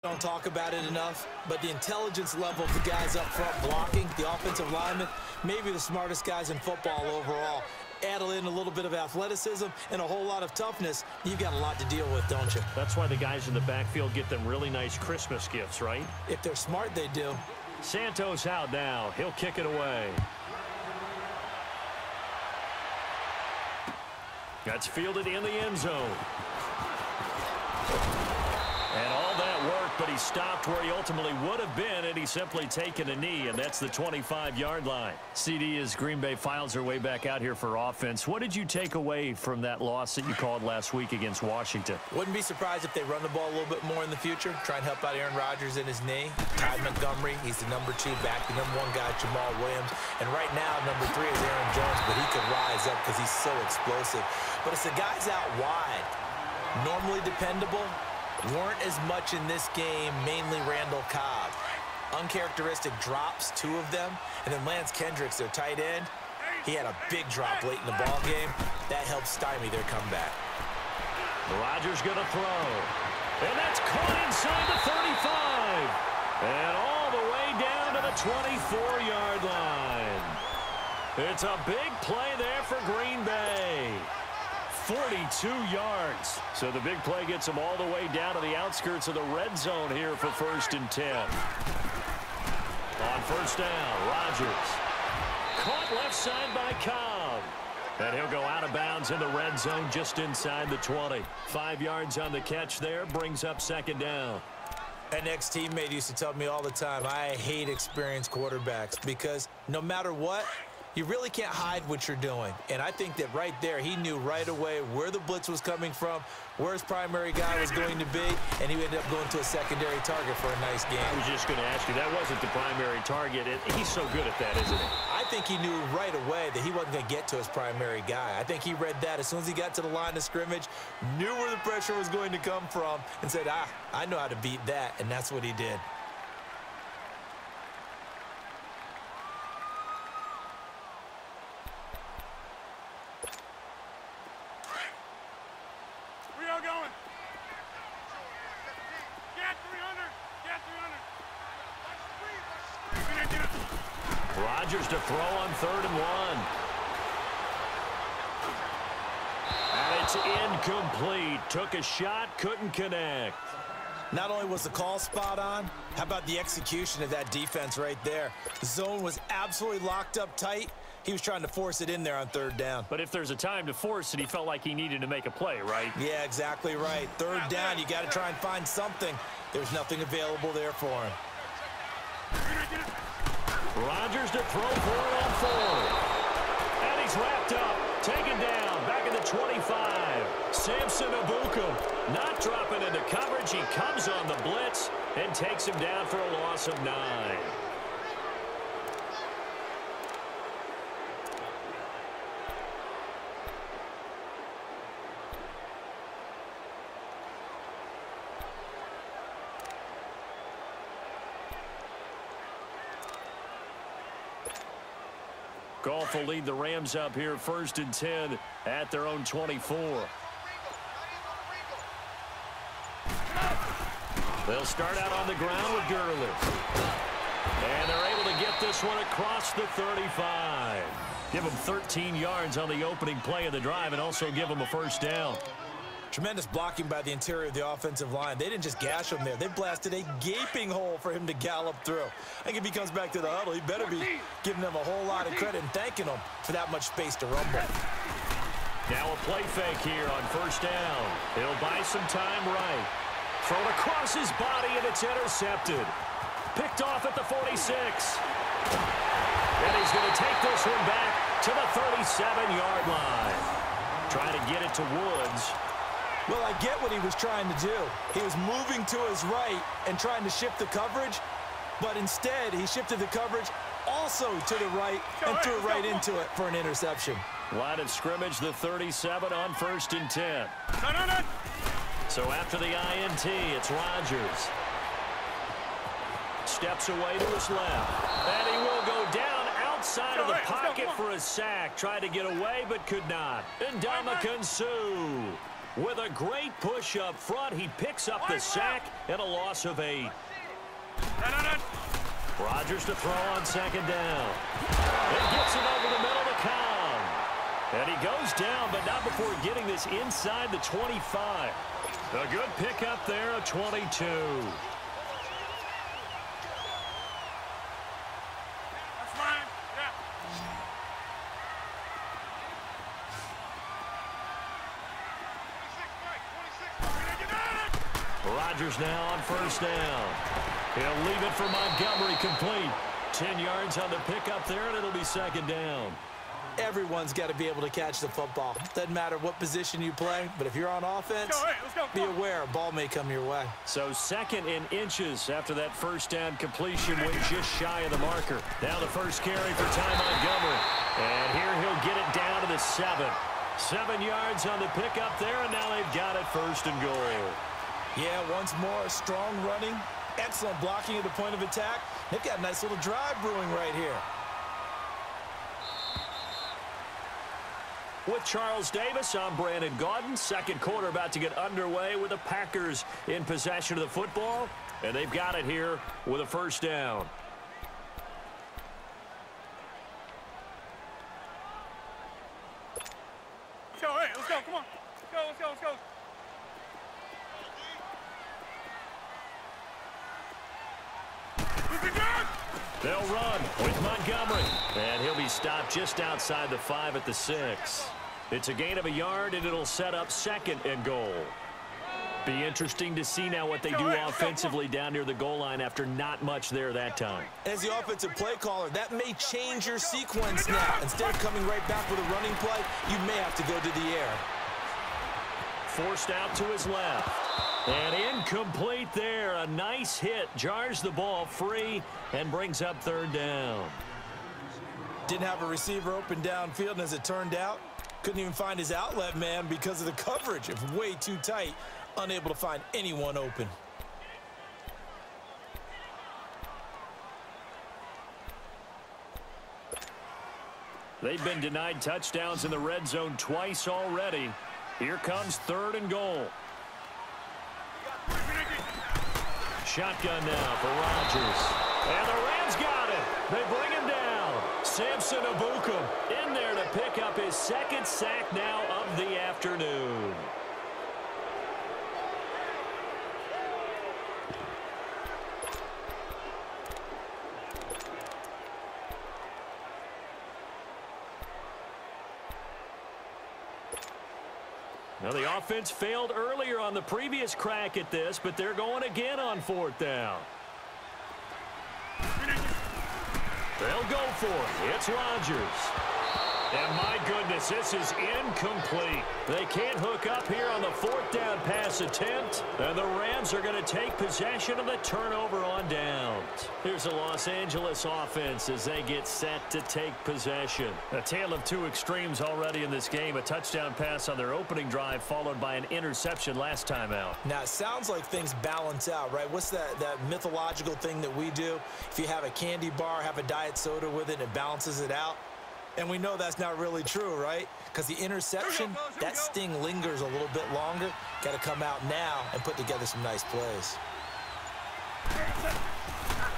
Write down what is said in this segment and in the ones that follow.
Don't talk about it enough, but the intelligence level of the guys up front blocking, the offensive linemen, maybe the smartest guys in football overall. Add in a little bit of athleticism and a whole lot of toughness, you've got a lot to deal with, don't you? That's why the guys in the backfield get them really nice Christmas gifts, right? If they're smart, they do. Santos out now. He'll kick it away. That's fielded in the end zone. And all that work, but he stopped where he ultimately would have been, and he's simply taken a knee, and that's the 25-yard line. CD, as Green Bay files their way back out here for offense, what did you take away from that loss that you called last week against Washington? Wouldn't be surprised if they run the ball a little bit more in the future, try and help out Aaron Rodgers in his knee. Ty Montgomery, he's the number 2 back, the number 1 guy, Jamal Williams. And right now, number 3 is Aaron Jones, but he could rise up because he's so explosive. But it's the guys out wide, normally dependable, weren't as much in this game, mainly Randall Cobb. Uncharacteristic drops, 2 of them. And then Lance Kendricks, their tight end, he had a big drop late in the ball game. That helped stymie their comeback. Rodgers going to throw. And that's caught inside the 35. And all the way down to the 24-yard line. It's a big play there for Green Bay. 42 yards. So the big play gets him all the way down to the outskirts of the red zone here for 1st and 10. On 1st down, Rodgers. Caught left side by Cobb. And he'll go out of bounds in the red zone just inside the 20. 5 yards on the catch there, brings up 2nd down. An ex-teammate used to tell me all the time, I hate experienced quarterbacks because no matter what, you really can't hide what you're doing. And I think that right there, he knew right away where the blitz was coming from, where his primary guy was going to be, and he ended up going to a secondary target for a nice game. I was just going to ask you, that wasn't the primary target. He's so good at that, isn't he? I think he knew right away that he wasn't going to get to his primary guy. I think he read that as soon as he got to the line of scrimmage, knew where the pressure was going to come from, and said, I know how to beat that, and that's what he did. Rodgers to throw on 3rd and 1. And it's incomplete. Took a shot, couldn't connect. Not only was the call spot on, how about the execution of that defense right there? The zone was absolutely locked up tight. He was trying to force it in there on 3rd down. But if there's a time to force it, he felt like he needed to make a play, right? Yeah, exactly right. 3rd down, you got to try and find something. There's nothing available there for him. Rodgers to throw for it on 4th. And he's wrapped up, taken down, back in the 25. Samson Abuka not dropping into coverage. He comes on the blitz and takes him down for a loss of 9. Goff will lead the Rams up here 1st and 10 at their own 24. They'll start out on the ground with Gurley. And they're able to get this one across the 35. Give them 13 yards on the opening play of the drive and also give them a 1st down. Tremendous blocking by the interior of the offensive line. They didn't just gash him there. They blasted a gaping hole for him to gallop through. I think if he comes back to the huddle, he better be giving them a whole lot of credit and thanking them for that much space to rumble. Now a play fake here on 1st down. He'll buy some time right. Thrown across his body, and it's intercepted. Picked off at the 46. And he's going to take this one back to the 37-yard line. Trying to get it to Woods. Well, I get what he was trying to do. He was moving to his right and trying to shift the coverage, but instead he shifted the coverage also to the right and threw right into it for an interception. Line of scrimmage, the 37 on 1st and 10. So after the INT, it's Rodgers. Steps away to his left. And he will go down outside of the pocket for a sack. Tried to get away, but could not. And Ndamukong Suh With a great push up front, he picks up the sack and a loss of 8. Rodgers to throw on second down. It gets it over the middle to Cobb. And he goes down, but not before getting this inside the 25. A good pickup there, a 22. Rodgers now on first down. He'll leave it for Montgomery, complete. 10 yards on the pickup there, and it'll be second down. Everyone's got to be able to catch the football. Doesn't matter what position you play, but if you're on offense, be aware a ball may come your way. So second in inches after that first down completion, went just shy of the marker. Now the first carry for Ty Montgomery. And here he'll get it down to the 7. 7 yards on the pickup there, and now they've got it first and goal. Yeah, once more, strong running, excellent blocking at the point of attack. They've got a nice little drive brewing right here. With Charles Davis, I'm Brandon Gaudin. Second quarter about to get underway with the Packers in possession of the football. And they've got it here with a first down. Let's go, hey, let's go, come on. Let's go, let's go, let's go. They'll run with Montgomery. And he'll be stopped just outside the 5 at the 6. It's a gain of a yard, and it'll set up second and goal. Be interesting to see now what they do offensively down near the goal line after not much there that time. As the offensive play caller, that may change your sequence now. Instead of coming right back with a running play, you may have to go to the air. Forced out to his left. And incomplete there. A nice hit. Jars the ball free and brings up third down. Didn't have a receiver open downfield, and as it turned out, couldn't even find his outlet man because of the coverage. It's way too tight. Unable to find anyone open. They've been denied touchdowns in the red zone twice already. Here comes third and goal. Shotgun now for Rodgers. And the Rams got it. They bring him down. Samson Ebukam in there to pick up his second sack now of the afternoon. Now, the offense failed earlier on the previous crack at this, but they're going again on fourth down. They'll go for it. It's Rodgers. And my goodness, this is incomplete. They can't hook up here on the fourth down pass attempt. And the Rams are going to take possession of the turnover on downs. Here's the Los Angeles offense as they get set to take possession. A tale of two extremes already in this game. A touchdown pass on their opening drive followed by an interception last time out. Now, it sounds like things balance out, right? What's that mythological thing that we do? If you have a candy bar, have a diet soda with it, it balances it out. And we know that's not really true, right? Because the interception, that sting lingers a little bit longer. Got to come out now and put together some nice plays.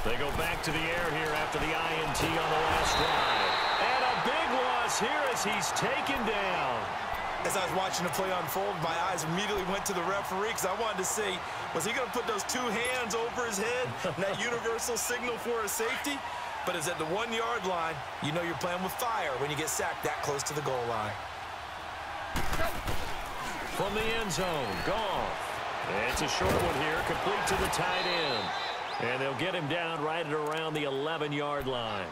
They go back to the air here after the INT on the last drive. And a big loss here as he's taken down. As I was watching the play unfold, my eyes immediately went to the referee because I wanted to see, was he going to put those two hands over his head and that universal signal for a safety? But it's at the 1 yard line. You know you're playing with fire when you get sacked that close to the goal line. From the end zone, Goff. It's a short one here, complete to the tight end. And they'll get him down right at around the 11-yard line.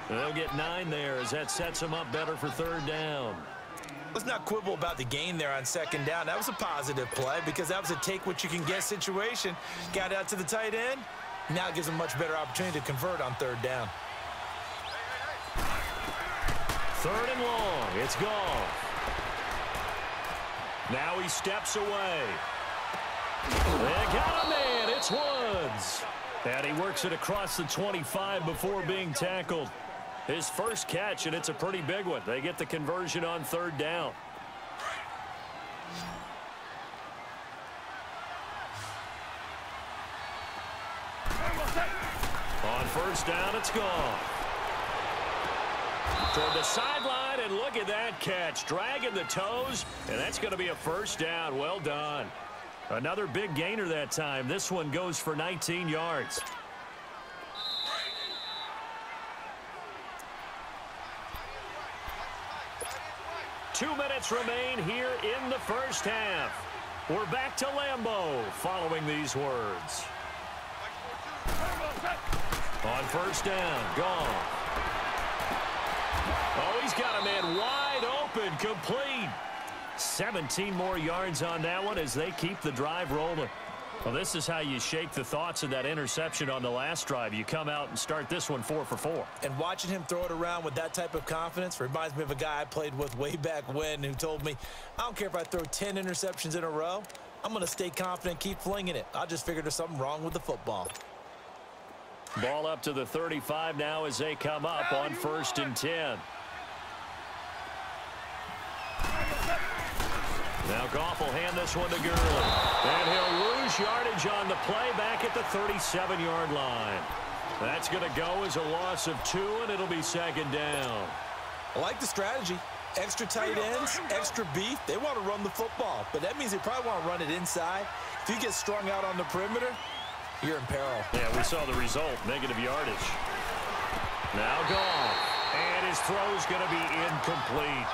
And they'll get 9 there as that sets them up better for third down. Let's not quibble about the gain there on second down. That was a positive play because that was a take-what-you-can-get situation. Got out to the tight end. Now it gives them a much better opportunity to convert on third down. Third and long. It's Goff. Now he steps away. They got a man. It's Woods. And he works it across the 25 before being tackled. His first catch, and it's a pretty big one. They get the conversion on third down. On first down, it's gone. Toward the sideline, and look at that catch. Dragging the toes, and that's going to be a first down. Well done. Another big gainer that time. This one goes for 19 yards. Two minutes remain here in the first half. We're back to Lambeau following these words. On first down, gone. Oh, he's got a man wide open, complete. 17 more yards on that one as they keep the drive rolling. Well, this is how you shake the thoughts of that interception on the last drive. You come out and start this one 4 for 4. And watching him throw it around with that type of confidence reminds me of a guy I played with way back when who told me, I don't care if I throw 10 interceptions in a row, I'm going to stay confident, keep flinging it. I just figured there's something wrong with the football. Ball up to the 35 now as they come up on first and 10. Now Goff will hand this one to Gurley. And he'll lose yardage on the play back at the 37-yard line. That's going to go as a loss of 2, and it'll be second down. I like the strategy. Extra tight ends, extra beef. They want to run the football, but that means they probably want to run it inside. If you get strung out on the perimeter, you're in peril. Yeah, we saw the result, negative yardage. Now Goff. And his throw's going to be incomplete.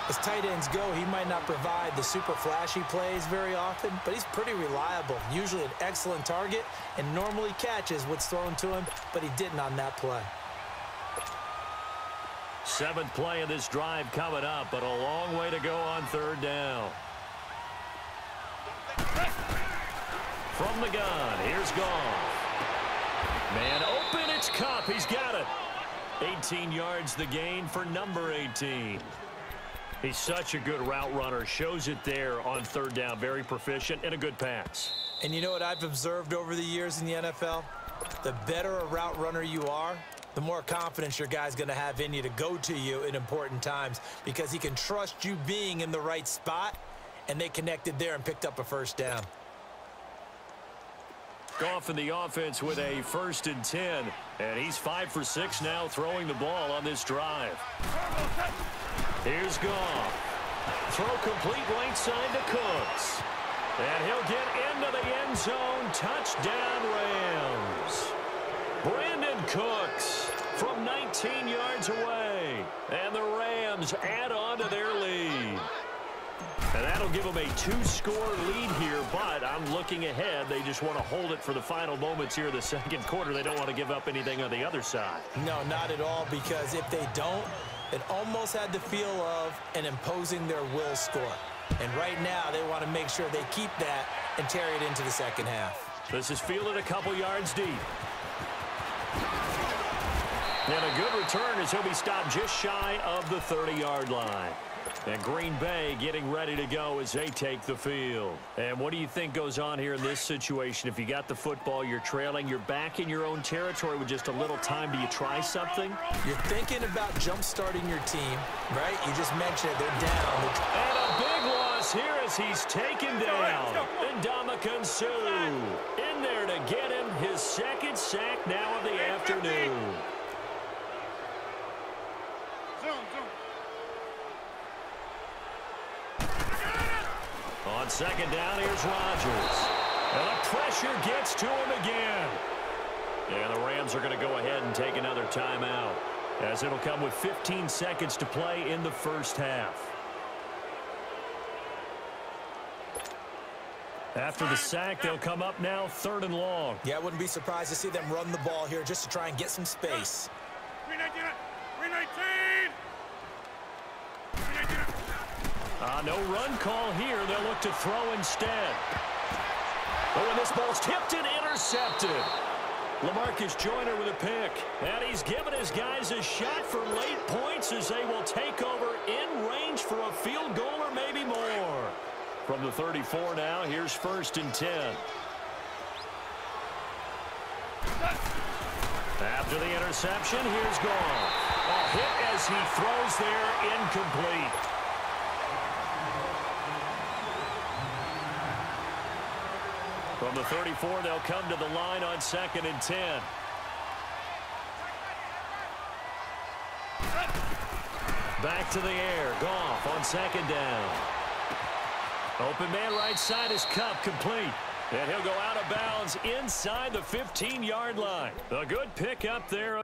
As tight ends go, he might not provide the super flashy plays very often, but he's pretty reliable. Usually an excellent target and normally catches what's thrown to him, but he didn't on that play. 7th play of this drive coming up, but a long way to go on third down. From the gun, here's Goff. Man open, it's Kupp. He's got it. 18 yards the gain for number 18. He's such a good route runner. Shows it there on third down. Very proficient and a good pass. And you know what I've observed over the years in the NFL? The better a route runner you are, the more confidence your guy's going to have in you to go to you in important times because he can trust you being in the right spot, and they connected there and picked up a first down. Goff in the offense with a first and 10, and he's 5 for 6 now throwing the ball on this drive. Here's Goff. Throw complete right side to Cooks. And he'll get into the end zone. Touchdown, Rams. Brandon Cooks from 19 yards away. And the Rams add on to their lead. And that'll give them a 2-score lead here, but I'm looking ahead. They just want to hold it for the final moments here of the second quarter. They don't want to give up anything on the other side. No, not at all, because if they don't, it almost had the feel of an imposing their will score. And right now, they want to make sure they keep that and carry it into the second half. This is fielded a couple yards deep. And a good return as he'll be stopped just shy of the 30-yard line. And Green Bay getting ready to go as they take the field. And what do you think goes on here in this situation? If you got the football, you're trailing, you're back in your own territory with just a little time. Do you try something? You're thinking about jump-starting your team, right? You just mentioned it. They're down. And a big loss here as he's taken down. And Ndamukong Suh in there to get him his second sack now of the afternoon. On second down, here's Rodgers. And the pressure gets to him again. And the Rams are going to go ahead and take another timeout, as it'll come with 15 seconds to play in the first half. After the sack, they'll come up now 3rd and long. Yeah, I wouldn't be surprised to see them run the ball here just to try and get some space. 319! No run call here. They'll look to throw instead. Oh, and this ball's tipped and intercepted. LaMarcus Joyner with a pick. And he's given his guys a shot for late points as they will take over in range for a field goal or maybe more. From the 34 now, here's 1st and 10. After the interception, here's Goff. A hit as he throws there, incomplete. From the 34, they'll come to the line on 2nd and 10. Back to the air. Goff on 2nd down. Open man right side is Cup, complete. And he'll go out of bounds inside the 15-yard line. A good pick up there.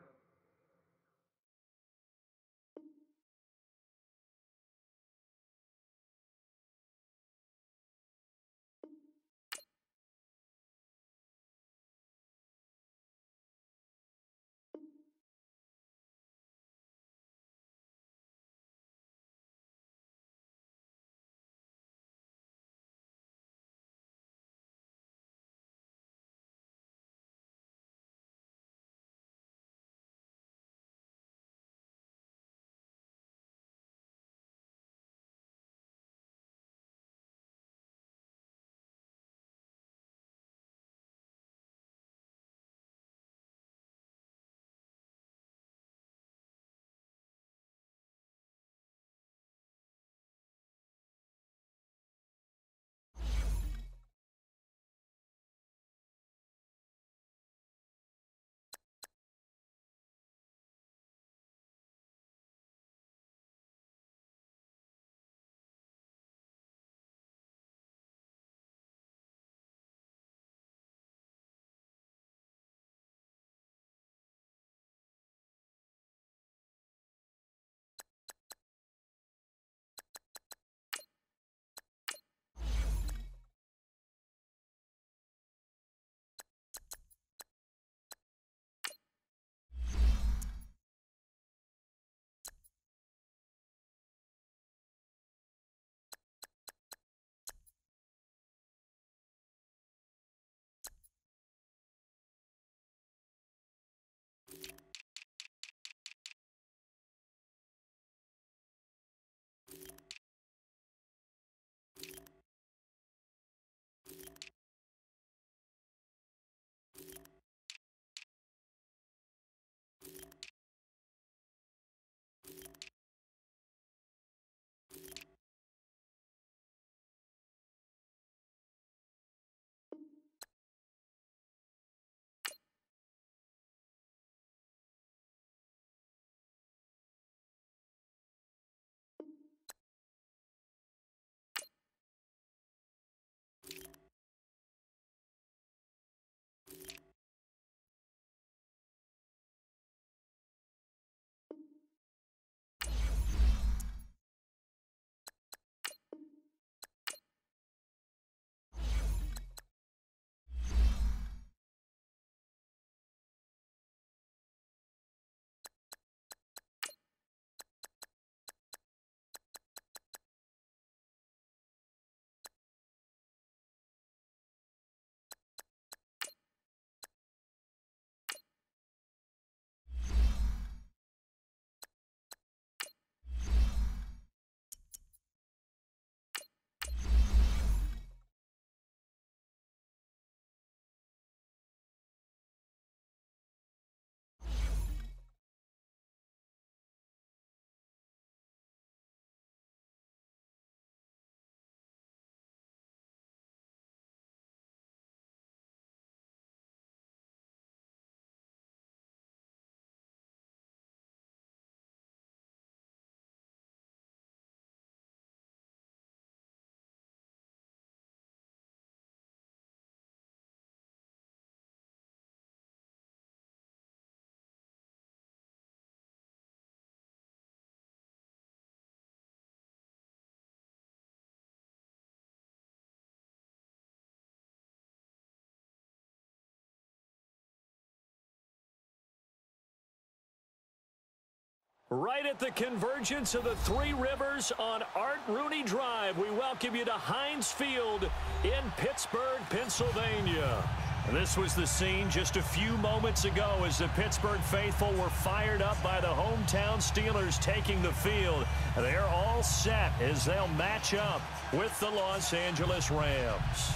Right at the convergence of the Three Rivers on Art Rooney Drive, we welcome you to Heinz Field in Pittsburgh, Pennsylvania. This was the scene just a few moments ago as the Pittsburgh faithful were fired up by the hometown Steelers taking the field. They're all set as they'll match up with the Los Angeles Rams.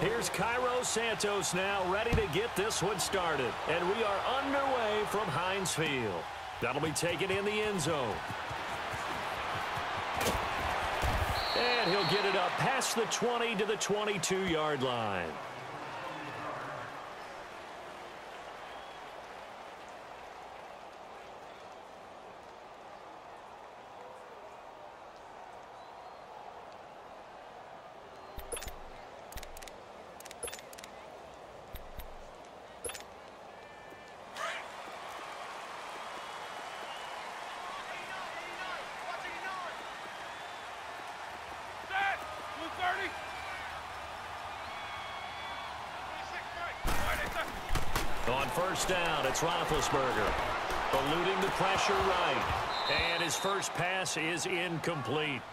Here's Here's Cairo Santos now ready to get this one started. And we are underway from Heinz Field. That'll be taken in the end zone. And he'll get it up past the 20 to the 22-yard line. On first down, it's Roethlisberger. Eluding the pressure right. And his first pass is incomplete.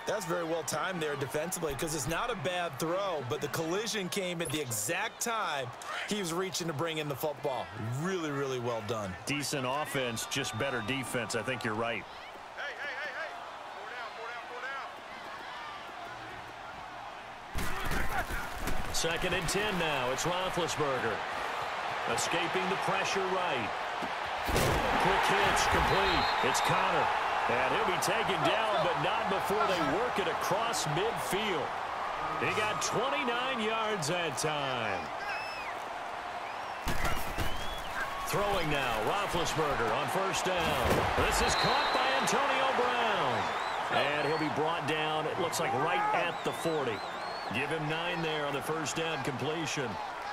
That's very well timed there defensively because it's not a bad throw, but the collision came at the exact time he was reaching to bring in the football. Really, really well done. Decent offense, just better defense. I think you're right. Hey. 4 down. 2nd and 10 now. It's Roethlisberger. Escaping the pressure right. Quick hitch complete. It's Connor. And he'll be taken down, but not before they work it across midfield. He got 29 yards that time. Throwing now, Roethlisberger on first down. This is caught by Antonio Brown. And he'll be brought down, it looks like right at the 40. Give him 9 there on the first down completion.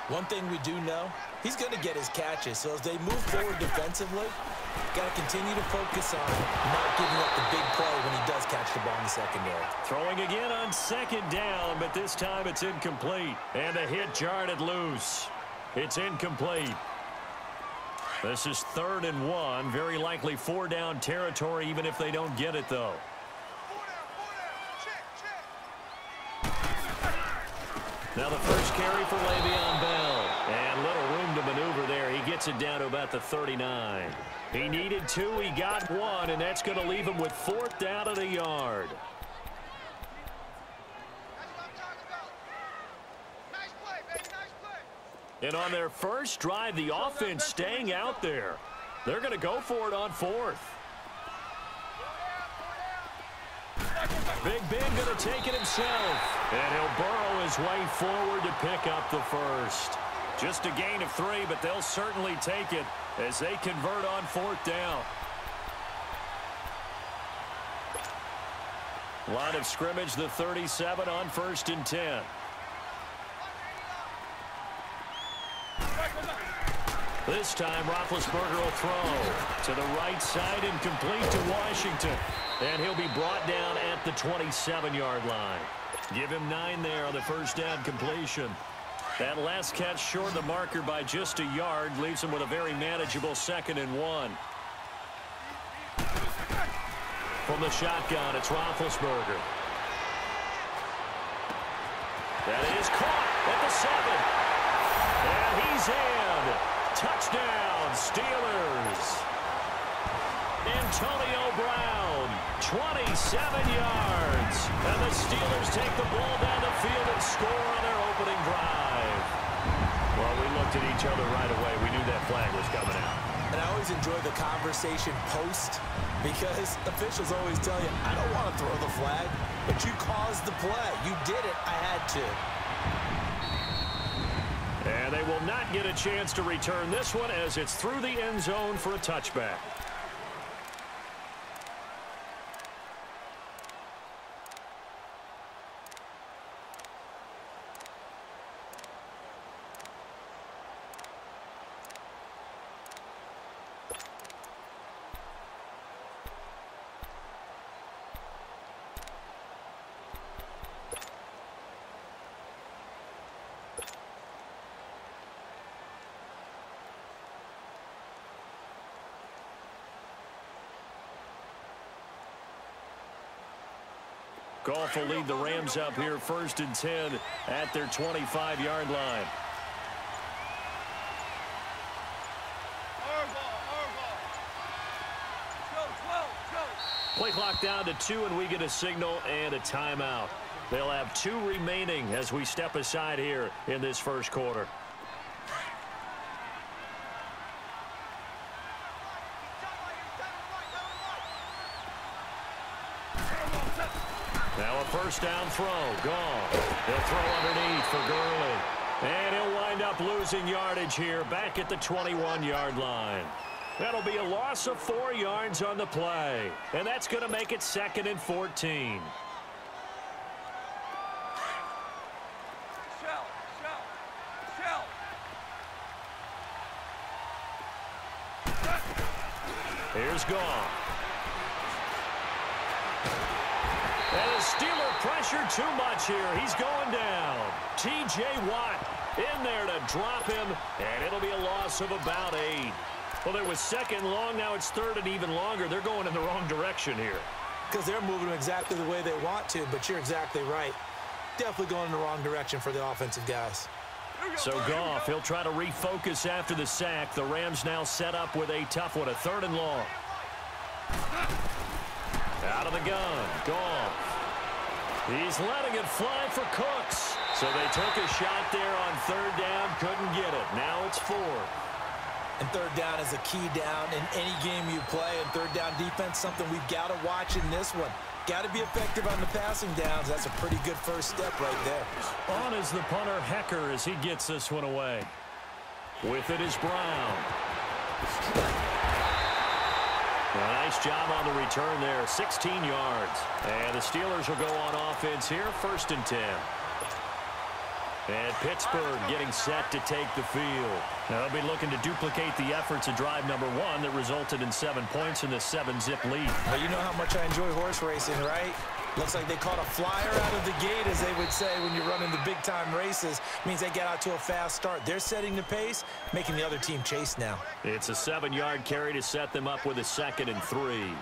One thing we do know, he's going to get his catches. So as they move forward defensively, got to continue to focus on not giving up the big play when he does catch the ball in the secondary. Throwing again on 2nd down, but this time it's incomplete. And the hit jarred it loose. It's incomplete. This is 3rd and 1. Very likely 4-down territory, even if they don't get it, though. 4 down. Check. Now the first carry for Le'Veon Bell. And little room to maneuver there. He gets it down to about the 39. He needed 2. He got 1, and that's going to leave him with 4th down and a yard. That's what I'm talking about. Nice play, baby. Nice play. And on their first drive, the offense staying out there. They're going to go for it on 4th. Big Ben going to take it himself. And he'll burrow his way forward to pick up the first. Just a gain of 3, but they'll certainly take it as they convert on 4th down. Line of scrimmage, the 37 on 1st and 10. This time, Roethlisberger will throw to the right side and complete to Washington. And he'll be brought down at the 27-yard line. Give him 9 there on the first down completion. That last catch short of the marker by just a yard leaves him with a very manageable 2nd and 1. From the shotgun, it's Roethlisberger. That is caught at the 7. And he's in. Touchdown, Steelers. Antonio Brown, 27 yards. And the Steelers take the ball down the field and score on their opening drive. Well, we looked at each other right away. We knew that flag was coming out. And I always enjoy the conversation post because officials always tell you, I don't want to throw the flag, but you caused the play. You did it. I had to. And they will not get a chance to return this one as it's through the end zone for a touchback. Goff will lead the Rams up here 1st and 10 at their 25-yard line. Play clock down to 2, and we get a signal and a timeout. They'll have 2 remaining as we step aside here in this first quarter. Now a first down throw. Gone. They'll throw underneath for Gurley. And he'll wind up losing yardage here back at the 21-yard line. That'll be a loss of 4 yards on the play. And that's going to make it 2nd and 14. Here's Goff. And the Steeler pressure too much here. He's going down. T.J. Watt in there to drop him, and it'll be a loss of about 8. Well, it was 2nd long. Now it's 3rd and even longer. They're going in the wrong direction here. Because they're moving them exactly the way they want to, but you're exactly right. Definitely going in the wrong direction for the offensive guys. So Goff, he'll try to refocus after the sack. The Rams now set up with a tough one, a 3rd and long. Out of the gun, Goff. He's letting it fly for Cooks. So they took a shot there on 3rd down, couldn't get it. Now it's 4th. And 3rd down is a key down in any game you play. And 3rd down defense, something we've got to watch in this one. Got to be effective on the passing downs. That's a pretty good first step right there. On is the punter, Hecker, as he gets this one away. With it is Brown. A nice job on the return there, 16 yards. And the Steelers will go on offense here, 1st and 10. And Pittsburgh getting set to take the field. Now they'll be looking to duplicate the efforts of drive number 1 that resulted in 7 points in the 7-zip lead. Well, you know how much I enjoy horse racing, right? Looks like they caught a flyer out of the gate, as they would say when you're running the big-time races. Means they get out to a fast start. They're setting the pace, making the other team chase now. It's a 7-yard carry to set them up with a 2nd and 3.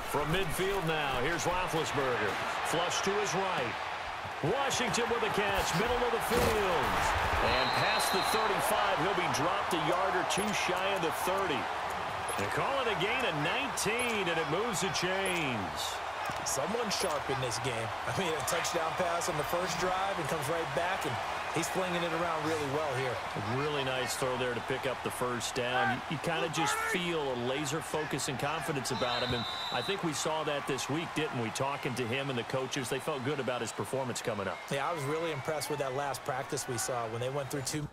From midfield now, here's Roethlisberger. Flush to his right. Washington with a catch, middle of the field. And past the 35, he'll be dropped a yard or 2 shy of the 30. They call it a gain of 19, and it moves the chains. Someone's sharp in this game. I mean, a touchdown pass on the first drive and comes right back, and he's flinging it around really well here. A really nice throw there to pick up the first down. You kind of just feel a laser focus and confidence about him, and I think we saw that this week, didn't we? Talking to him and the coaches, they felt good about his performance coming up. Yeah, I was really impressed with that last practice we saw when they went through 2.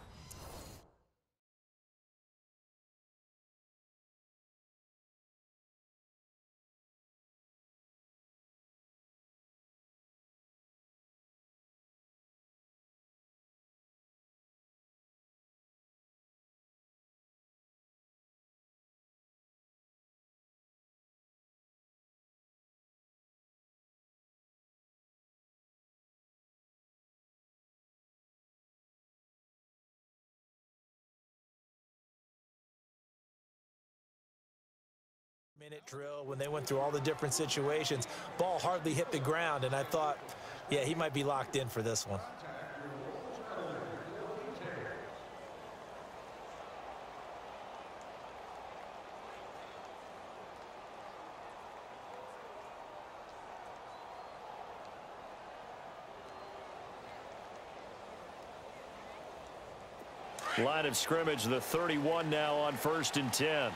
Minute drill when they went through all the different situations. Ball hardly hit the ground, and I thought, yeah, he might be locked in for this one. Line of scrimmage, the 31 now on 1st and 10.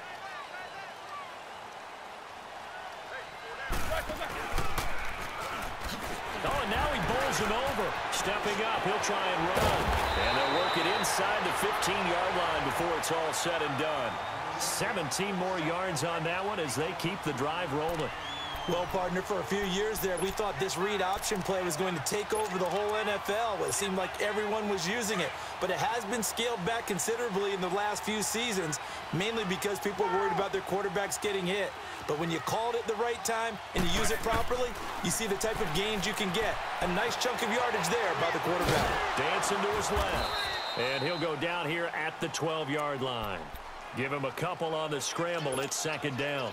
Oh, and now he bowls him over. Stepping up, he'll try and run. And they'll work it inside the 15-yard line before it's all said and done. 17 more yards on that one as they keep the drive rolling. Well, partner, for a few years there, we thought this read option play was going to take over the whole NFL. It seemed like everyone was using it. But it has been scaled back considerably in the last few seasons, mainly because people are worried about their quarterbacks getting hit. But when you call it at the right time and you use it properly, you see the type of gains you can get. A nice chunk of yardage there by the quarterback. Dancing to his left. And he'll go down here at the 12-yard line. Give him a couple on the scramble. It's 2nd down.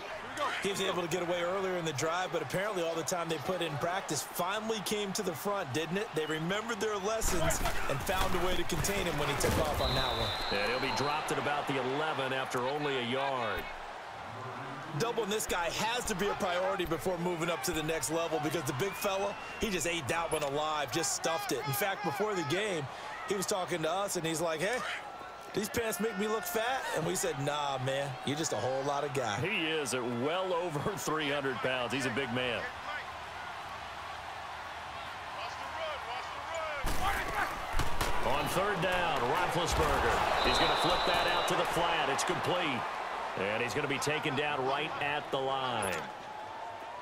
He was able to get away earlier in the drive, but apparently all the time they put in practice finally came to the front, didn't it? They remembered their lessons and found a way to contain him when he took off on that one. And he'll be dropped at about the 11 after only a yard. Doubling this guy has to be a priority before moving up to the next level because the big fella, he just ate that one alive, just stuffed it. In fact, before the game, he was talking to us, and he's like, hey, these pants make me look fat? And we said, nah, man, you're just a whole lot of guy. He is at well over 300 pounds. He's a big man. On third down, Roethlisberger. He's going to flip that out to the flat. It's complete. And he's going to be taken down right at the line.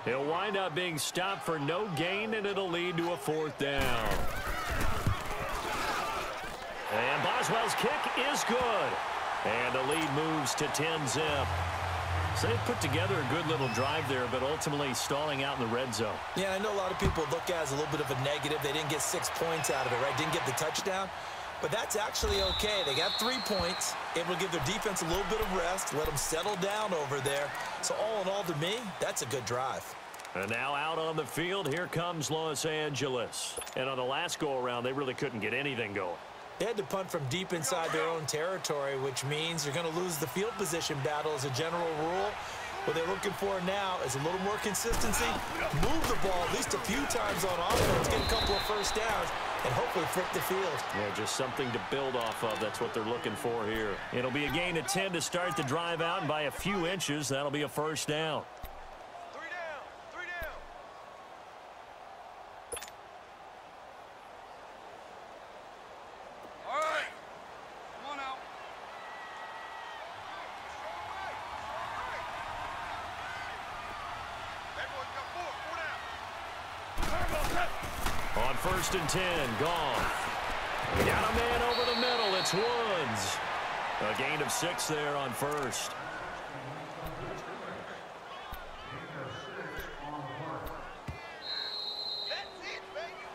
He'll wind up being stopped for no gain, and it'll lead to a fourth down. And Boswell's kick is good. And the lead moves to 10-zip. So they put together a good little drive there, but ultimately stalling out in the red zone. Yeah, I know a lot of people look at it as a little bit of a negative. They didn't get 6 points out of it, right? Didn't get the touchdown. But that's actually okay. They got 3 points, able to give their defense a little bit of rest, let them settle down over there. So all in all, to me, that's a good drive. And now out on the field, here comes Los Angeles. And on the last go-around, they really couldn't get anything going. They had to punt from deep inside their own territory, which means you're going to lose the field position battle as a general rule. What they're looking for now is a little more consistency, move the ball at least a few times on offense, get a couple of first downs, and hopefully flip the field. Yeah, just something to build off of. That's what they're looking for here. It'll be a gain of 10 to start the drive out, and by a few inches, that'll be a first down. On first and 10, Goff. Got a man over the middle. It's Woods. A gain of 6 there on first. That's it, baby.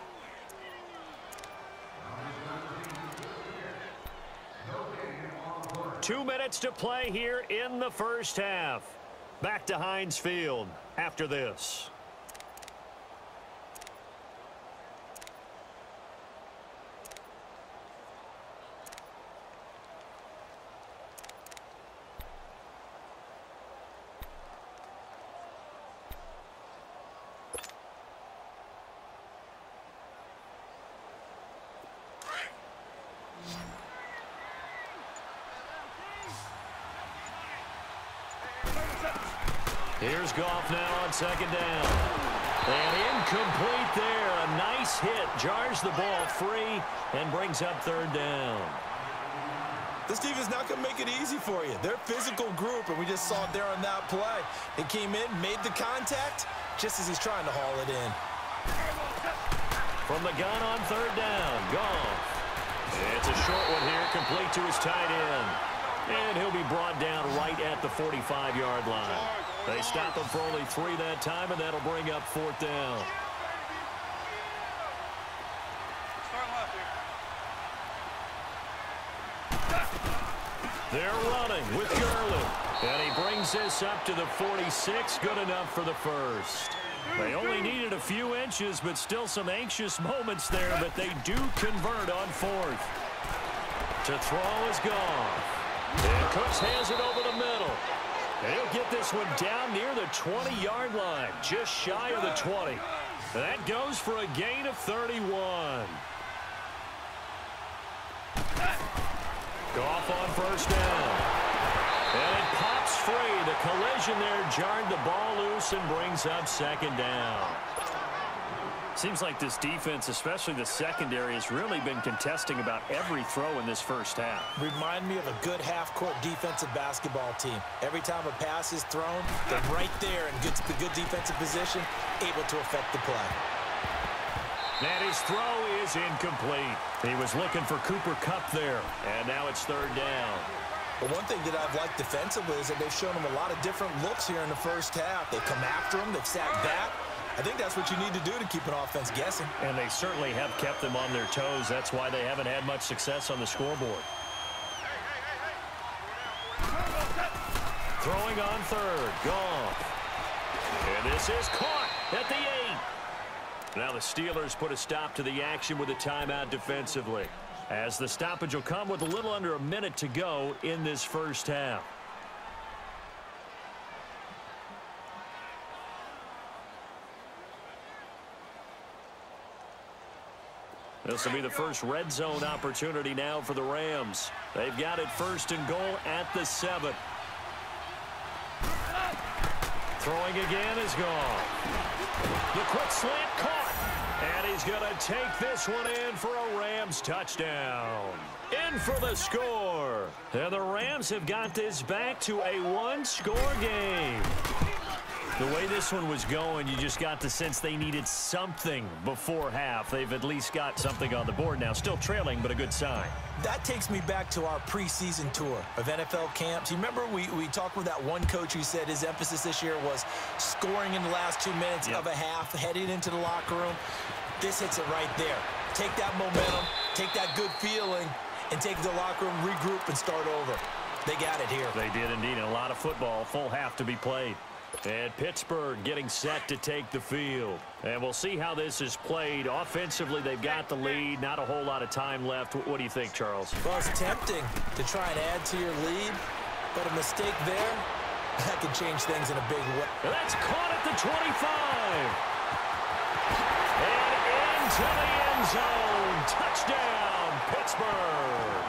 2 minutes to play here in the first half. Back to Heinz Field after this. Here's Goff now on second down. And incomplete there. A nice hit. Jars the ball free and brings up third down. This team is not going to make it easy for you. They're a physical group, and we just saw it there on that play. They came in, made the contact, just as he's trying to haul it in. From the gun on third down, Goff. It's a short one here, complete to his tight end. And he'll be brought down right at the 45-yard line. They stop him for only 3 that time, and that'll bring up fourth down. They're running with Gurley. And he brings this up to the 46. Good enough for the first. They only needed a few inches, but still some anxious moments there, but they do convert on fourth. To throw is Goff. And Cooks has it over the middle. And he'll get this one down near the 20-yard line, just shy of the 20. And that goes for a gain of 31. Goff on first down. And it pops free. The collision there jarred the ball loose and brings up second down. Seems like this defense, especially the secondary, has really been contesting about every throw in this first half. Remind me of a good half-court defensive basketball team. Every time a pass is thrown, they're right there and gets the good defensive position, able to affect the play. And his throw is incomplete. He was looking for Cooper Kupp there, and now it's third down. But one thing that I've liked defensively is that they've shown him a lot of different looks here in the first half. They've come after him, they've sat back. I think that's what you need to do to keep an offense guessing. And they certainly have kept them on their toes. That's why they haven't had much success on the scoreboard. Throwing on third, Goff. And this is caught at the 8. Now the Steelers put a stop to the action with a timeout defensively, as the stoppage will come with a little under a minute to go in this first half. This will be the first red zone opportunity now for the Rams. They've got it first and goal at the 7. Throwing again is gone. The quick slant caught. And he's going to take this one in for a Rams touchdown. In for the score. And the Rams have got this back to a one-score game. The way this one was going, you just got the sense they needed something before half. They've at least got something on the board now. Still trailing, but a good sign. That takes me back to our preseason tour of NFL camps. You remember we talked with that one coach who said his emphasis this year was scoring in the last 2 minutes of a half, heading into the locker room. This hits it right there. Take that momentum, take that good feeling, and take it to the locker room, regroup, and start over. They got it here. They did indeed. And a lot of football, full half to be played. And Pittsburgh getting set to take the field. And we'll see how this is played. Offensively, they've got the lead. Not a whole lot of time left. What do you think, Charles? Well, it's tempting to try and add to your lead, but a mistake there, that could change things in a big way. And that's caught at the 25. And into the end zone. Touchdown, Pittsburgh.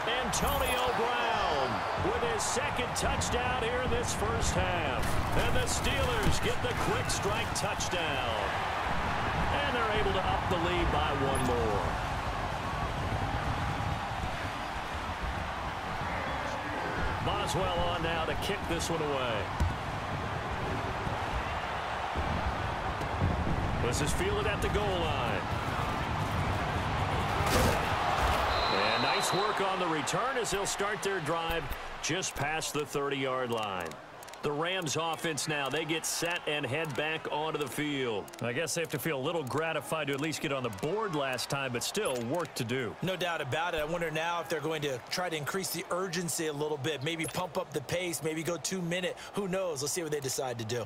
Antonio Brown with his second touchdown here in this first half. And the Steelers get the quick strike touchdown. And they're able to up the lead by one more. Boswell on now to kick this one away. This is fielded at the goal line. And nice work on the return as they'll start their drive just past the 30-yard line. The Rams offense now, they get set and head back onto the field. I guess they have to feel a little gratified to at least get on the board last time, but still work to do. No doubt about it. I wonder now if they're going to try to increase the urgency a little bit, maybe pump up the pace, maybe go 2 minute. Who knows? Let's see what they decide to do.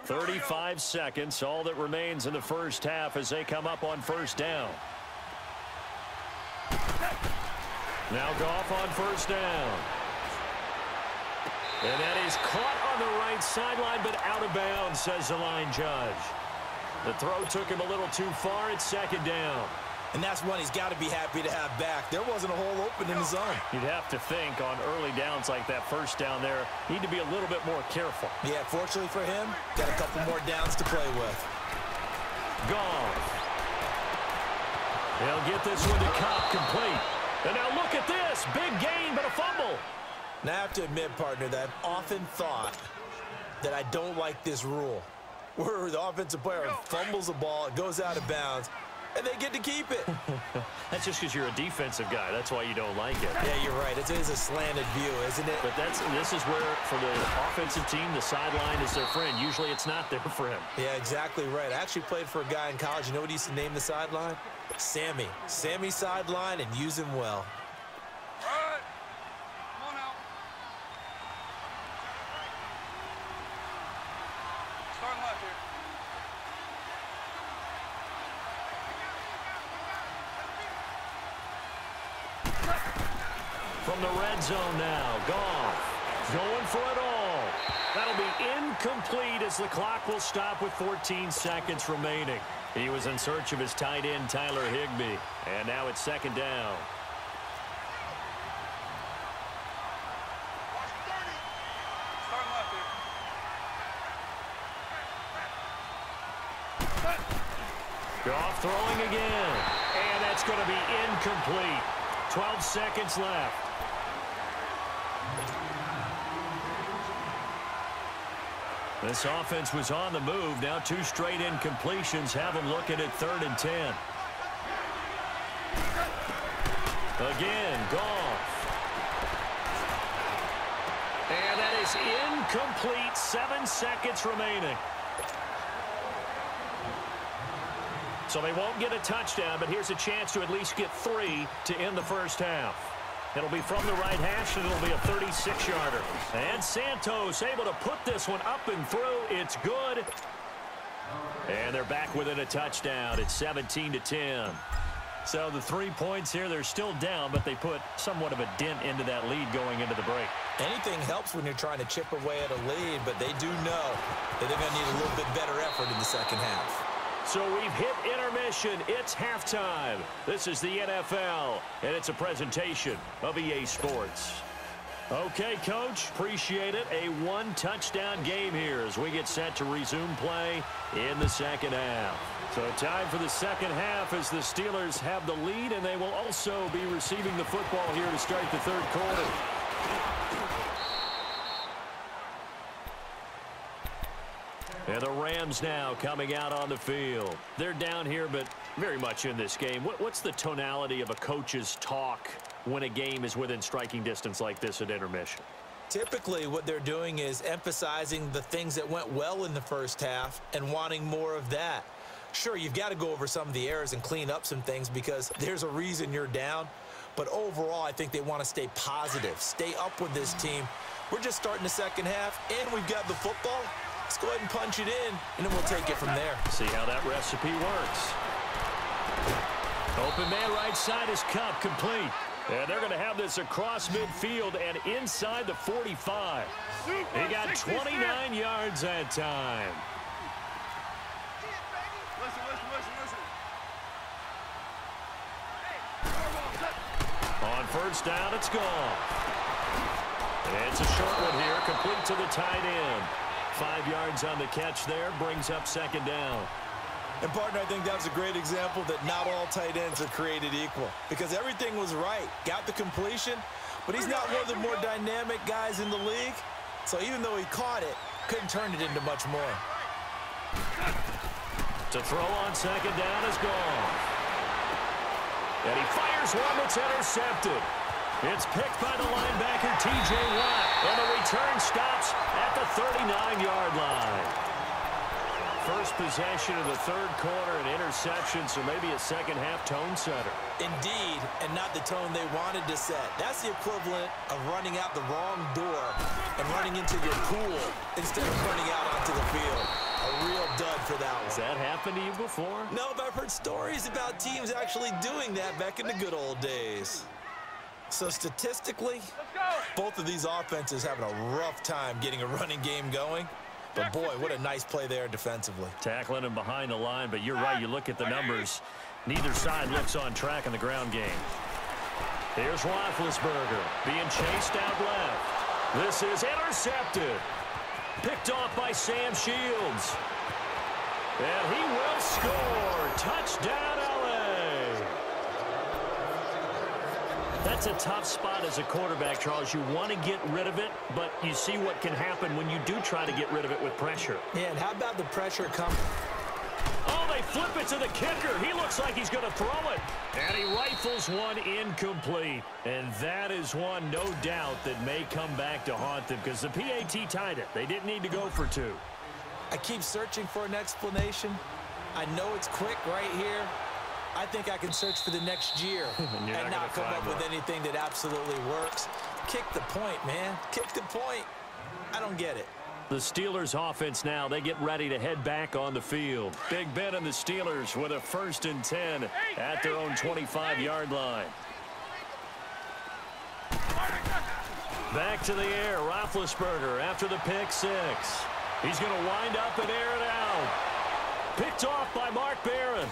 "35 seconds, all that remains in the first half as they come up on first down. Now Goff on first down. And that is caught on the right sideline, but out of bounds, says the line judge. The throw took him a little too far. It's second down. And that's one he's got to be happy to have back. There wasn't a hole open in the zone. You'd have to think on early downs like that first down there, need to be a little bit more careful. Yeah, fortunately for him, got a couple more downs to play with. Goff. They'll get this one to Cobb complete. And now look at this. Big gain, but a fumble. Now, I have to admit, partner, that I've often thought that I don't like this rule, where the offensive player fumbles the ball, it goes out of bounds, and they get to keep it. That's just because you're a defensive guy. That's why you don't like it. Yeah, you're right. It is a slanted view, isn't it? But this is where, for the offensive team, the sideline is their friend. Usually it's not there for him. Yeah, exactly right. I actually played for a guy in college. You know what he used to name the sideline? Sammy. Sammy sideline, and use him well. All right. Come on now. Starting left here. From the red zone now, Goff going for it all. That'll be incomplete as the clock will stop with 14 seconds remaining. He was in search of his tight end, Tyler Higbee. And now it's second down. Watch 30. Starting left here. Goff throwing again. And that's going to be incomplete. 12 seconds left. This offense was on the move. Now 2 straight incompletions have them looking at 3rd and 10. Again, Goff. And that is incomplete. 7 seconds remaining. So they won't get a touchdown, but here's a chance to at least get 3 to end the first half. It'll be from the right hash, and it'll be a 36-yarder. And Santos able to put this one up and through. It's good. And they're back within a touchdown. It's 17-10. So the 3 points here, they're still down, but they put somewhat of a dent into that lead going into the break. Anything helps when you're trying to chip away at a lead, but they do know that they're going to need a little bit better effort in the second half. So we've hit intermission. It's halftime. This is the NFL, and it's a presentation of EA Sports. Okay, Coach, appreciate it. A one-touchdown game here as we get set to resume play in the second half. So time for the second half as the Steelers have the lead, and they will also be receiving the football here to start the third quarter. And the Rams now coming out on the field. They're down here, but very much in this game. What's the tonality of a coach's talk when a game is within striking distance like this at intermission? Typically, what they're doing is emphasizing the things that went well in the first half and wanting more of that. Sure, you've got to go over some of the errors and clean up some things because there's a reason you're down. But overall, I think they want to stay positive, stay up with this team. We're just starting the second half, and we've got the football. Let's go ahead and punch it in, and then we'll take it from there. See how that recipe works. Open man right side is Cup, complete. And they're going to have this across midfield and inside the 45. He got 29 yards that time. On first down, it's gone. And it's a short one here, complete to the tight end. 5 yards on the catch there, brings up second down. And, partner, I think that was a great example that not all tight ends are created equal because everything was right. Got the completion, but he's not one of the more dynamic guys in the league. So even though he caught it, couldn't turn it into much more. To throw on second down is gone. And he fires one that's intercepted. It's picked by the linebacker, T.J. Watt, and the return stops at the 39-yard line. First possession of the third quarter, an interception, so maybe a second-half tone setter. Indeed, and not the tone they wanted to set. That's the equivalent of running out the wrong door and running into your pool instead of running out onto the field. A real dud for that one. Has that happened to you before? No, but I've heard stories about teams actually doing that back in the good old days. So statistically, both of these offenses having a rough time getting a running game going. But, boy, what a nice play there defensively. Tackling him behind the line, but you're right. You look at the numbers. Neither side looks on track in the ground game. Here's Roethlisberger being chased out left. This is intercepted. Picked off by Sam Shields. And he will score. Touchdown, L.A. That's a tough spot as a quarterback, Charles. You want to get rid of it, but you see what can happen when you do try to get rid of it with pressure. Yeah, and how about the pressure come? Oh, they flip it to the kicker. He looks like he's going to throw it. And he rifles one incomplete. And that is one, no doubt, that may come back to haunt them because the PAT tied it. They didn't need to go for two. I keep searching for an explanation. I know it's quick right here. I think I can search for the next year and not come up with anything that absolutely works. Kick the point, man. Kick the point. I don't get it. The Steelers offense now, they get ready to head back on the field. Big Ben and the Steelers with a 1st and 10 at their own 25-yard line. Back to the air, Roethlisberger after the pick six. He's going to wind up and air it out. Picked off by Mark Barron.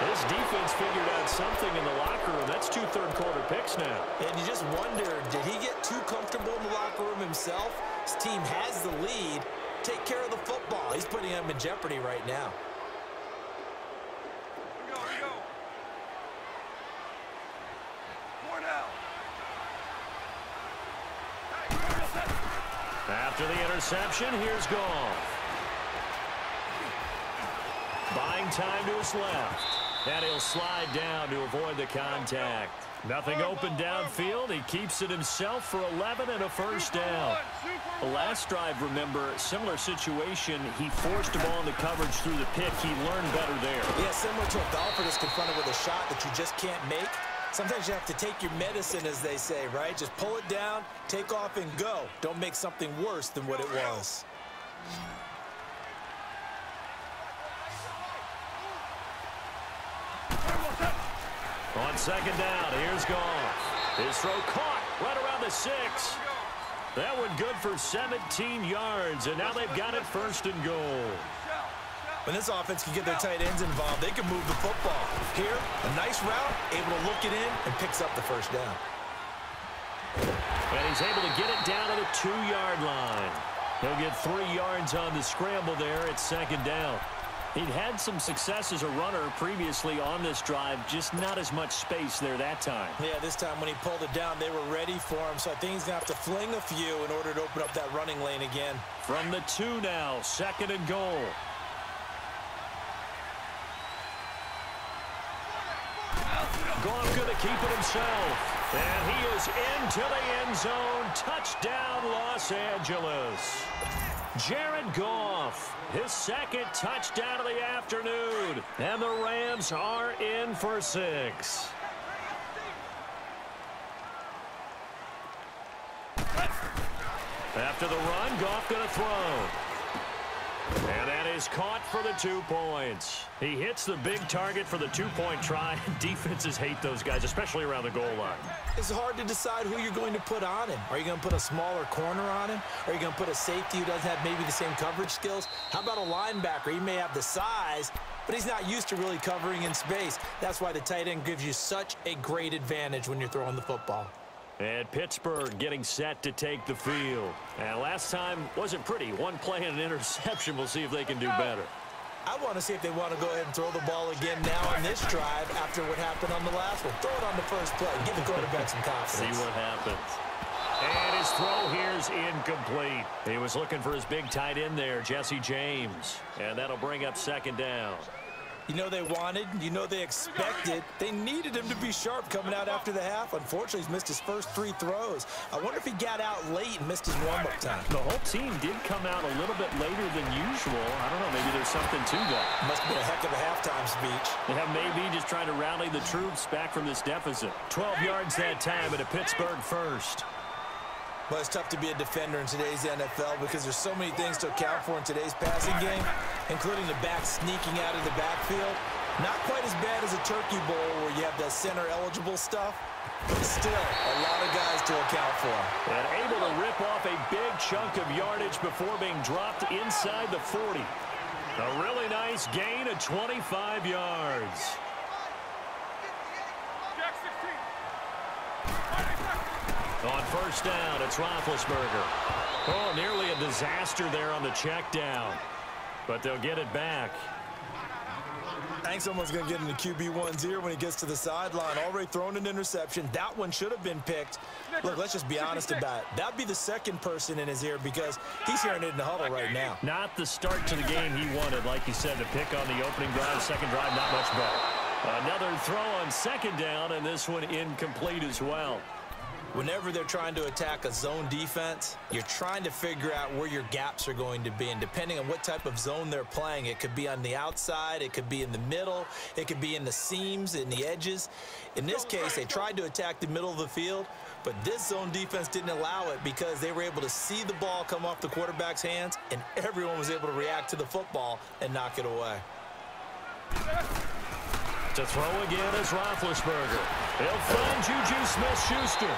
His defense figured out something in the locker room. That's 2 third-quarter picks now. And you just wonder, did he get too comfortable in the locker room himself? His team has the lead. Take care of the football. He's putting him in jeopardy right now. Here we go. More now. After the interception, here's Goff. Buying time to his left. And he'll slide down to avoid the contact. Nothing open downfield. He keeps it himself for 11 and a first down. The last drive, remember, similar situation. He forced the ball into coverage through the pick. He learned better there. Yeah, similar to a golfer that's confronted with a shot that you just can't make. Sometimes you have to take your medicine, as they say, right? Just pull it down, take off, and go. Don't make something worse than what it was. On second down, here's Goff. His throw caught right around the 6. That one good for 17 yards, and now they've got it first and goal. When this offense can get their tight ends involved, they can move the football. Here, a nice route, able to look it in, and picks up the first down. And he's able to get it down to the 2-yard line. He'll get 3 yards on the scramble there at second down. He'd had some success as a runner previously on this drive, just not as much space there that time. Yeah, this time when he pulled it down, they were ready for him, so I think he's going to have to fling a few in order to open up that running lane again. From the 2 now, second and goal. Goff going to keep it himself. And he is into the end zone. Touchdown, Los Angeles. Jared Goff, his second touchdown of the afternoon. And the Rams are in for 6. After the run, Goff going to throw. And that is caught for the 2 points. He hits the big target for the 2-point try. Defenses hate those guys, especially around the goal line. It's hard to decide who you're going to put on him. Are you going to put a smaller corner on him? Are you going to put a safety who doesn't have maybe the same coverage skills? How about a linebacker? He may have the size, but he's not used to really covering in space. That's why the tight end gives you such a great advantage when you're throwing the football. And Pittsburgh getting set to take the field. And last time wasn't pretty. 1 play and an interception. We'll see if they can do better. I want to see if they want to go ahead and throw the ball again now on this drive after what happened on the last one. Throw it on the first play. Give the quarterback some confidence. See what happens. And his throw here's incomplete. He was looking for his big tight end there, Jesse James. And that'll bring up second down. You know they wanted, you know they expected. They needed him to be sharp coming out after the half. Unfortunately, he's missed his first 3 throws. I wonder if he got out late and missed his warm-up time. The whole team did come out a little bit later than usual. I don't know, maybe there's something to that. Must have been a heck of a halftime speech. Yeah, maybe just trying to rally the troops back from this deficit. 12 yards that time at a Pittsburgh first. Well, it's tough to be a defender in today's NFL because there's so many things to account for in today's passing game, including the back sneaking out of the backfield. Not quite as bad as a turkey bowl where you have that center-eligible stuff, but still a lot of guys to account for. And able to rip off a big chunk of yardage before being dropped inside the 40. A really nice gain of 25 yards. On first down, it's Roethlisberger. Oh, nearly a disaster there on the check down. But they'll get it back. I think someone's going to get in the QB1's ear when he gets to the sideline. Already thrown an interception. That one should have been picked. Look, let's just be honest about it. That'd be the second person in his ear because he's hearing it in the huddle right now. Not the start to the game he wanted, like you said, to pick on the opening drive, second drive, not much better. Another throw on second down, and this one incomplete as well. Whenever they're trying to attack a zone defense, you're trying to figure out where your gaps are going to be. And depending on what type of zone they're playing, it could be on the outside, it could be in the middle, it could be in the seams, in the edges. In this case, they tried to attack the middle of the field, but this zone defense didn't allow it because they were able to see the ball come off the quarterback's hands, and everyone was able to react to the football and knock it away. To throw again is Roethlisberger. He'll find Juju Smith-Schuster.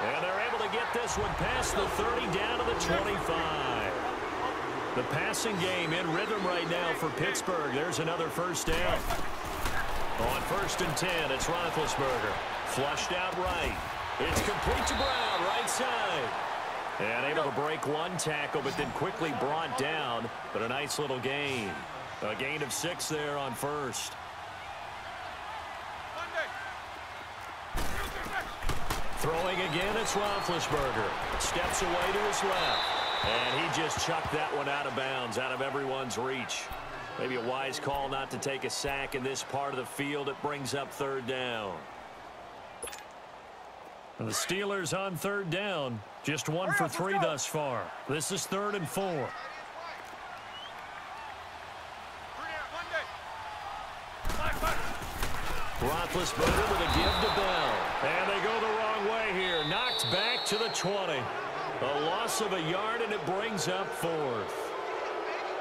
And they're able to get this one past the 30 down to the 25. The passing game in rhythm right now for Pittsburgh. There's another first down. On first and 10, it's Roethlisberger. Flushed out right. It's complete to Brown, right side. And able to break one tackle, but then quickly brought down. But a nice little gain. A gain of 6 there on first. Throwing again, it's Roethlisberger. Steps away to his left. And he just chucked that one out of bounds, out of everyone's reach. Maybe a wise call not to take a sack in this part of the field. It brings up third down. And the Steelers on third down. Just 1 for 3 thus far. This is 3rd and 4. Roethlisberger with a give to Bell. And they go the wrong way here. Knocked back to the 20. A loss of a yard, and it brings up 4th.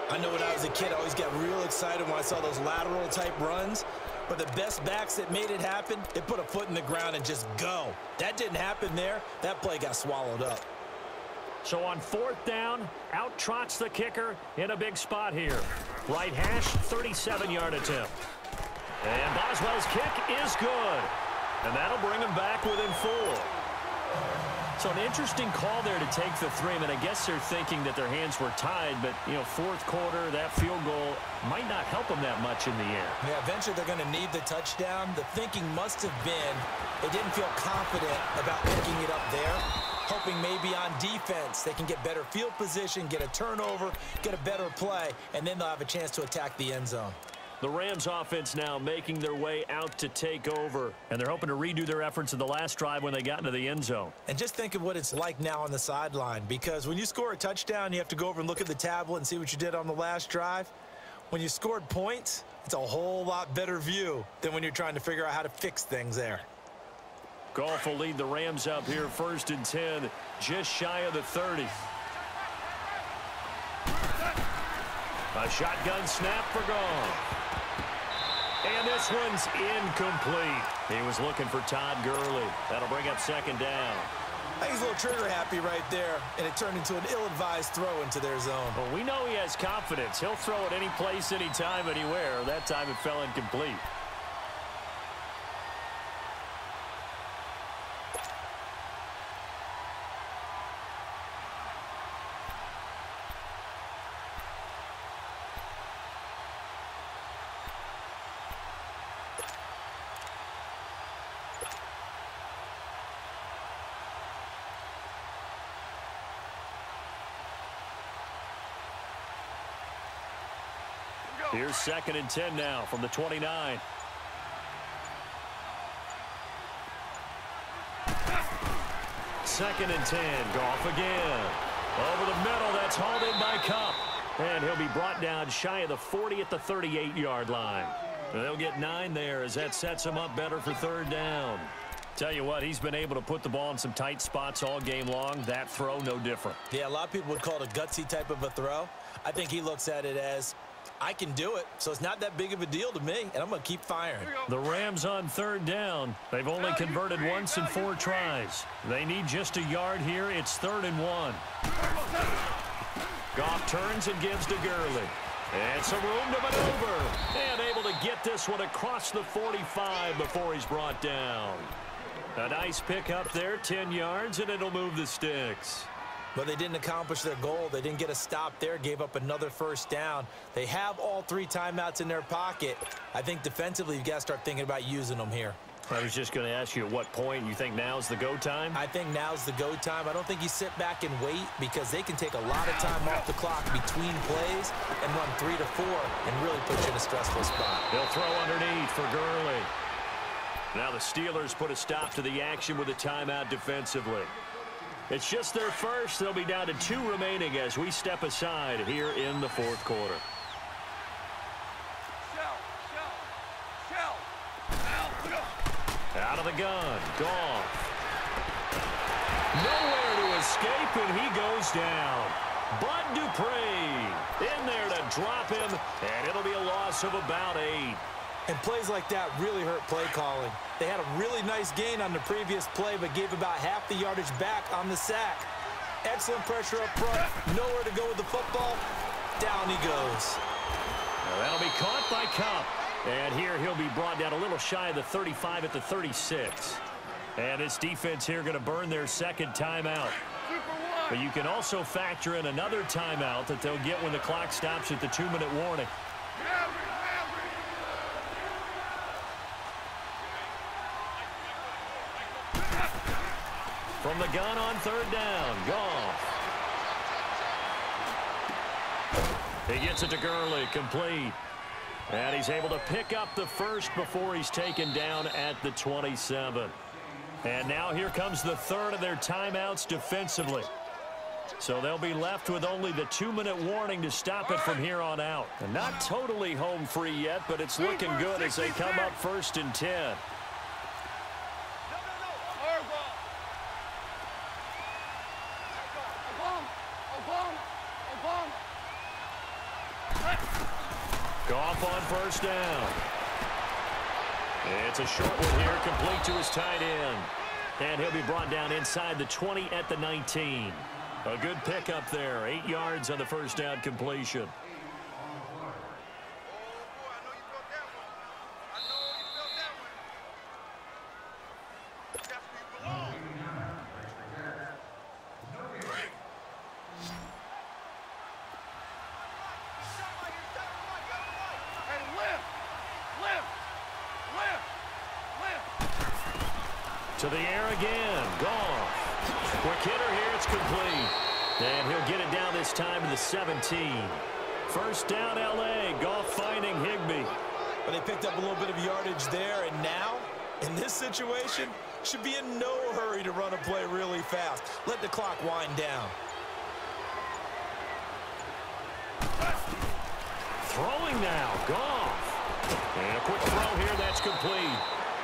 I know when I was a kid, I always got real excited when I saw those lateral type runs. But the best backs that made it happen, they put a foot in the ground and just go. That didn't happen there. That play got swallowed up. So on 4th down, out trots the kicker in a big spot here. Right hash, 37-yard attempt. And Boswell's kick is good. And that'll bring him back within 4. So an interesting call there to take the 3. I mean, I guess they're thinking that their hands were tied, but, you know, 4th quarter, that field goal might not help them that much in the end. Yeah, eventually they're going to need the touchdown. The thinking must have been they didn't feel confident about picking it up there, hoping maybe on defense they can get better field position, get a turnover, get a better play, and then they'll have a chance to attack the end zone. The Rams offense now making their way out to take over. And they're hoping to redo their efforts in the last drive when they got into the end zone. And just think of what it's like now on the sideline, because when you score a touchdown, you have to go over and look at the tablet and see what you did on the last drive. When you scored points, it's a whole lot better view than when you're trying to figure out how to fix things there. Goff will lead the Rams up here 1st and 10, just shy of the 30. A shotgun snap for Goff. And this one's incomplete. He was looking for Todd Gurley. That'll bring up 2nd down. I think he's a little trigger happy right there, and it turned into an ill-advised throw into their zone. Well, we know he has confidence. He'll throw it any place, anytime, anywhere. That time it fell incomplete. Here's 2nd and 10 now from the 29. Second and 10. Goff again. Over the middle. That's hauled in by Kupp. And he'll be brought down shy of the 40 at the 38-yard line. And they'll get 9 there as that sets him up better for 3rd down. Tell you what, he's been able to put the ball in some tight spots all game long. That throw, no different. Yeah, a lot of people would call it a gutsy type of a throw. I think he looks at it as, I can do it, so it's not that big of a deal to me, and I'm going to keep firing. The Rams on 3rd down. They've only converted once in 4 tries. They need just a yard here. It's 3rd and 1. Goff turns and gives to Gurley. And some room to maneuver. And able to get this one across the 45 before he's brought down. A nice pick up there, 10 yards, and it'll move the sticks. But they didn't accomplish their goal. They didn't get a stop there, gave up another 1st down. They have all 3 timeouts in their pocket. I think defensively, you've got to start thinking about using them here. I was just going to ask you at what point you think now's the go time? I think now's the go time. I don't think you sit back and wait, because they can take a lot of time off the clock between plays and run 3 to 4 and really put you in a stressful spot. They'll throw underneath for Gurley. Now the Steelers put a stop to the action with a timeout defensively. It's just their first. They'll be down to 2 remaining as we step aside here in the 4th quarter. Out of the gun. Goff. Nowhere to escape, and he goes down. Bud Dupree in there to drop him, and it'll be a loss of about 8. And plays like that really hurt play calling. They had a really nice gain on the previous play, but gave about half the yardage back on the sack. Excellent pressure up front. Nowhere to go with the football. Down he goes. Well, that'll be caught by Kupp. And here he'll be brought down a little shy of the 35 at the 36. And this defense here going to burn their 2nd timeout. But you can also factor in another timeout that they'll get when the clock stops at the 2-minute warning. From the gun on 3rd down, Goff. He gets it to Gurley, complete. And he's able to pick up the first before he's taken down at the 27. And now here comes the third of their timeouts defensively. So they'll be left with only the 2-minute warning to stop it from here on out. And not totally home free yet, but it's looking good as they come up 1st and 10. Goff on 1st down. It's a short one here, complete to his tight end. And he'll be brought down inside the 20 at the 19. A good pickup there, 8 yards on the 1st down completion. To the air again. Goff. Quick hitter here. It's complete. And he'll get it down this time to the 17. 1st down, L.A. Goff finding Higbee. But they picked up a little bit of yardage there. And now, in this situation, should be in no hurry to run a play really fast. Let the clock wind down. Throwing now. Goff. And a quick throw here. That's complete.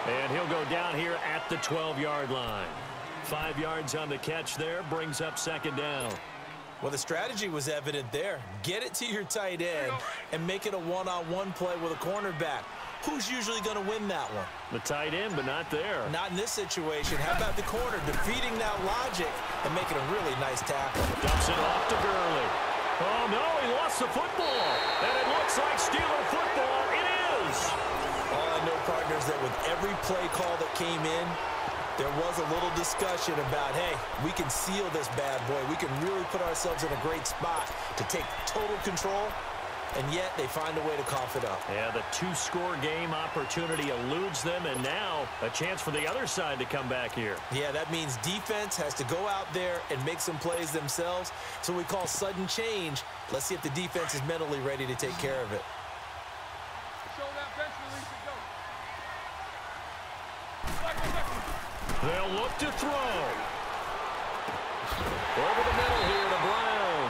And he'll go down here at the 12-yard line. 5 yards on the catch there, brings up 2nd down. Well, the strategy was evident there. Get it to your tight end and make it a one-on-one play with a cornerback. Who's usually going to win that one? The tight end, but not there. Not in this situation. How about the corner defeating that logic and making a really nice tackle? Dumps it off to Gurley. Oh, no, he lost the football. And it looks like Steeler football. It is. All I know, partners, that with every play call that came in, there was a little discussion about, hey, we can seal this bad boy. We can really put ourselves in a great spot to take total control, and yet they find a way to cough it up. Yeah, the 2-score game opportunity eludes them, and now a chance for the other side to come back here. Yeah, that means defense has to go out there and make some plays themselves. So we call sudden change. Let's see if the defense is mentally ready to take care of it. They'll look to throw. Over the middle here to Brown.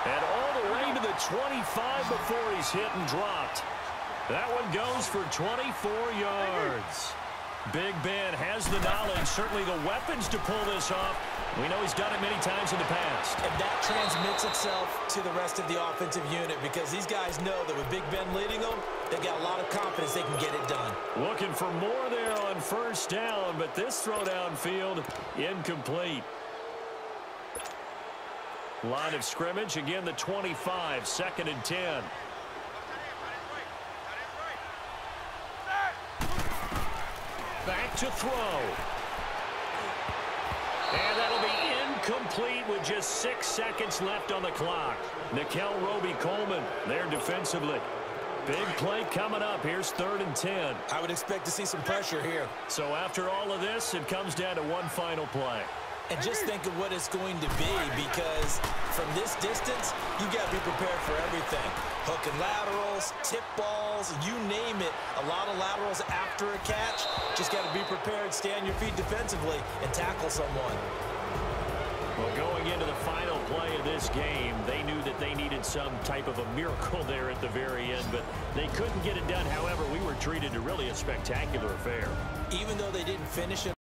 And all the way to the 25 before he's hit and dropped. That one goes for 24 yards. Big Ben has the knowledge, certainly the weapons to pull this off. We know he's done it many times in the past. And that transmits itself to the rest of the offensive unit because these guys know that with Big Ben leading them, they've got a lot of confidence they can get it done. Looking for more there on 1st down, but this throw downfield incomplete. Line of scrimmage, again the 25, 2nd and 10. Back to throw. And that'll be incomplete with just 6 seconds left on the clock. Nickel Roby-Coleman there defensively. Big play coming up. Here's 3rd and 10. I would expect to see some pressure here. So after all of this, it comes down to one final play. And just think of what it's going to be, because from this distance, you got to be prepared for everything. Hook and laterals, tip balls, you name it. A lot of laterals after a catch. Just got to be prepared, stay on your feet defensively, and tackle someone. Well, going into the final play of this game, they knew that they needed some type of a miracle there at the very end, but they couldn't get it done. However, we were treated to really a spectacular affair. Even though they didn't finish it